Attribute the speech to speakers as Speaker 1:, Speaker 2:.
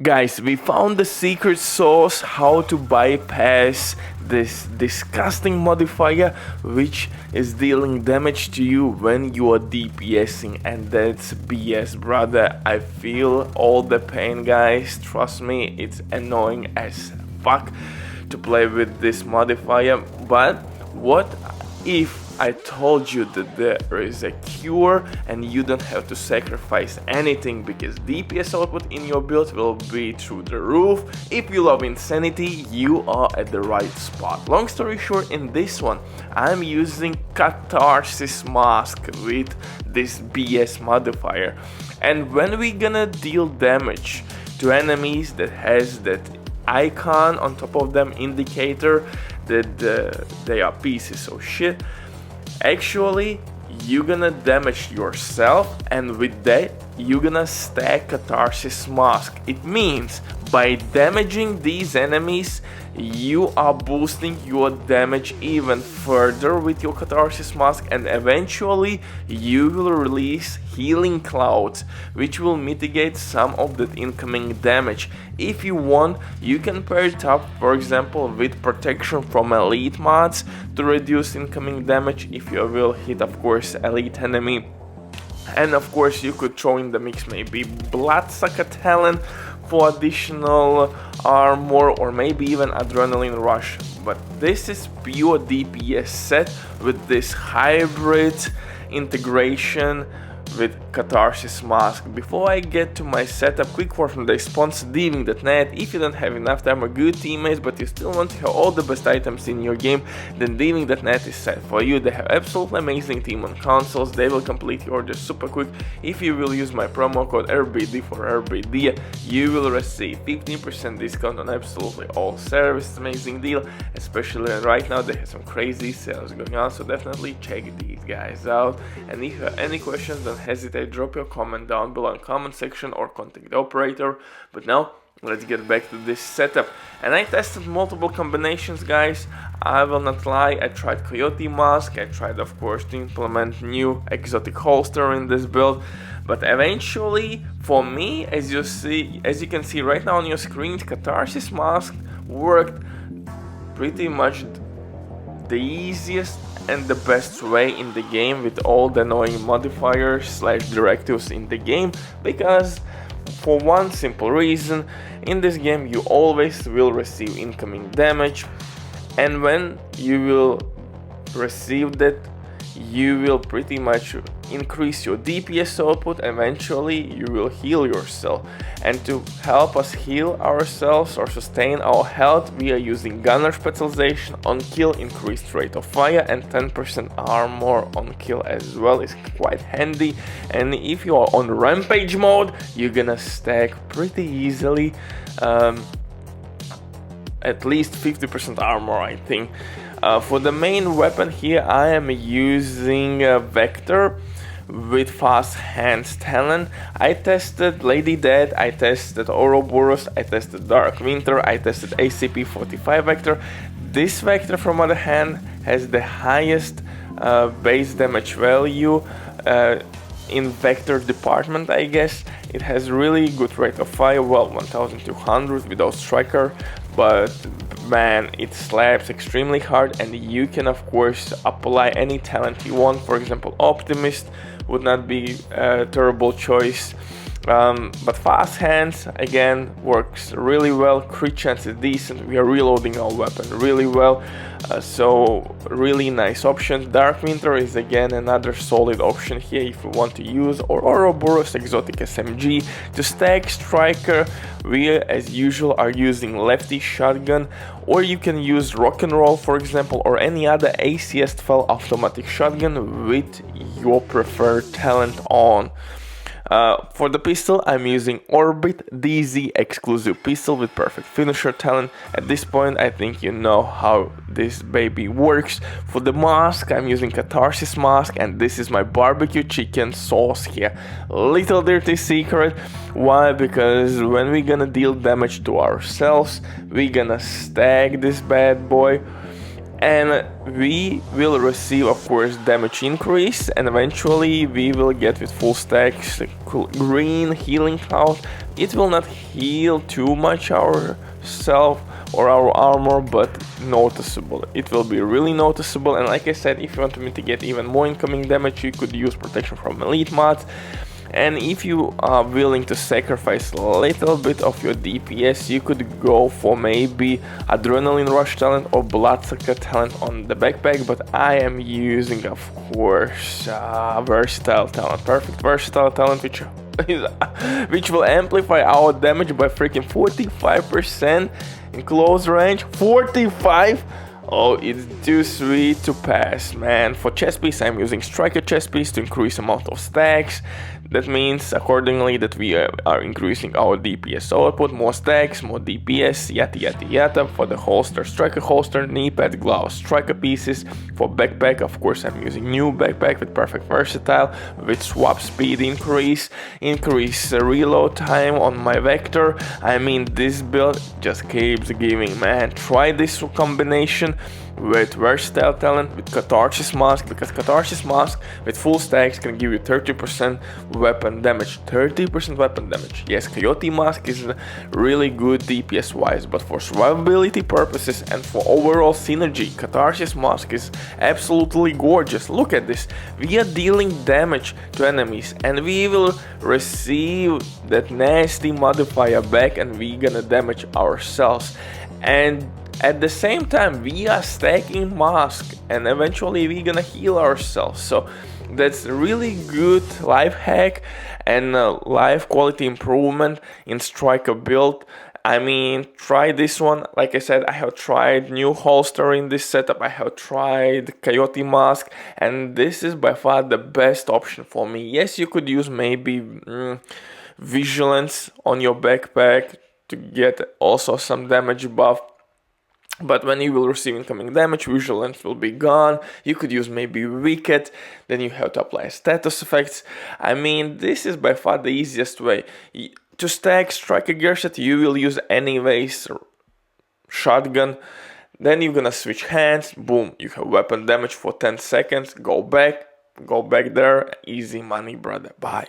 Speaker 1: Guys, we found the secret sauce how to bypass this disgusting modifier which is dealing damage to you when you are DPSing, and that's BS, brother. I feel all the pain, guys, trust me, it's annoying as fuck to play with this modifier. But what if I told you that there is a cure and you don't have to sacrifice anything, because DPS output in your build will be through the roof. If you love insanity, you are at the right spot. Long story short, in this one I'm using catarsis mask with this BS modifier, and when we gonna deal damage to enemies that has that icon on top of them, indicator that they are pieces of shit, actually you're gonna damage yourself, and with that you're gonna stack catarsis mask. It means by damaging these enemies you are boosting your damage even further with your catarsis mask, and eventually you will release healing clouds which will mitigate some of that incoming damage. If you want, you can pair it up, for example, with protection from elite mods to reduce incoming damage if you will hit, of course, elite enemy. And of course you could throw in the mix maybe Bloodsucker talent for additional armor, or maybe even adrenaline rush. But this is pure DPS set with this hybrid integration with catarsis mask. Before I get to my setup, quick word from the sponsor Diving.net. If you don't have enough time or good teammates but you still want to have all the best items in your game, then Diving.net is set for you. They have absolutely amazing team on consoles. They will complete your order super quick. If you will use my promo code RBD for RBD, you will receive 15% discount on absolutely all services. Amazing deal, especially right now they have some crazy sales going on, so definitely check these guys out. And if you have any questions, don't hesitate, drop your comment down below in the comment section or contact the operator. But now let's get back to this setup. And I tested multiple combinations, guys. I will not lie, I tried Coyote Mask, I tried of course to implement new exotic holster in this build, but eventually for me, as you can see right now on your screen, Catarsis Mask worked pretty much the easiest and the best way in the game with all the annoying modifiers slash directives in the game, because for one simple reason, in this game you always will receive incoming damage, and when you will receive that, you will pretty much increase your DPS output. Eventually you will heal yourself, and to help us heal ourselves or sustain our health, we are using gunner specialization on kill, increased rate of fire, and 10% armor on kill as well is quite handy. And if you are on rampage mode, you're gonna stack pretty easily at least 50% armor, I think. For the main weapon here, I am using Vector with fast hands talent. I tested Lady Death, I tested Ouroboros, I tested Dark Winter, I tested ACP-45 Vector. This Vector, from other hand, has the highest base damage value in Vector department, I guess. It has really good rate of fire, well, 1200 without striker, but man, it slaps extremely hard, and you can of course apply any talent you want. For example, Optimist would not be a terrible choice, but fast hands again works really well. Crit chance is decent, we are reloading our weapon really well, so really nice option. Dark Winter is again another solid option here if you want to use, or Ouroboros exotic SMG. To stack striker, we as usual are using lefty shotgun, or you can use rock and roll, for example, or any other ACS style automatic shotgun with your preferred talent on. For the pistol, I'm using Orbit DZ exclusive pistol with perfect finisher talent. At this point, I think you know how this baby works. For the mask, I'm using Catarsis Mask, and this is my barbecue chicken sauce here. Little dirty secret. Why? Because when we're gonna deal damage to ourselves, we're gonna stack this bad boy, and we will receive of course damage increase, and eventually we will get with full stacks green healing cloud It will not heal too much ourself or our armor, but noticeable. It will be really noticeable. And like I said, if you want to mitigate even more incoming damage, you could use protection from elite mods. And if you are willing to sacrifice a little bit of your DPS, you could go for maybe Adrenaline Rush talent or Bloodsucker talent on the backpack, but I am using, of course, Versatile talent, perfect Versatile talent, which will amplify our damage by freaking 45% in close range. 45! Oh, it's too sweet to pass, man. For chest piece, I'm using Striker chest piece to increase amount of stacks. That means accordingly that we are increasing our DPS output, more stacks, more DPS, yada yada yada. For the holster, Striker holster, knee pad, gloves, Striker pieces. For backpack, of course, I'm using new backpack with perfect versatile, with swap speed increase reload time on my vector. I mean, this build just keeps giving, man. Try this combination with versatile talent, with catarsis mask, because catarsis mask with full stacks can give you 30% weapon damage. 30% weapon damage. Yes, coyote mask is really good DPS wise, but for survivability purposes and for overall synergy, catarsis mask is absolutely gorgeous. Look at this. We are dealing damage to enemies and we will receive that nasty modifier back, and we gonna damage ourselves. And at the same time, we are stacking mask and eventually we're gonna heal ourselves. So that's really good life hack and life quality improvement in Striker build. I mean, try this one. Like I said, I have tried new holster in this setup. I have tried coyote mask, and this is by far the best option for me. Yes, you could use maybe vigilance on your backpack to get also some damage buff. But when you will receive incoming damage, vigilance will be gone. You could use maybe wicked, then you have to apply status effects. I mean, this is by far the easiest way. To stack Striker gear set, you will use anyways shotgun. Then you're gonna switch hands, boom, you have weapon damage for 10 seconds, go back there, easy money, brother, bye.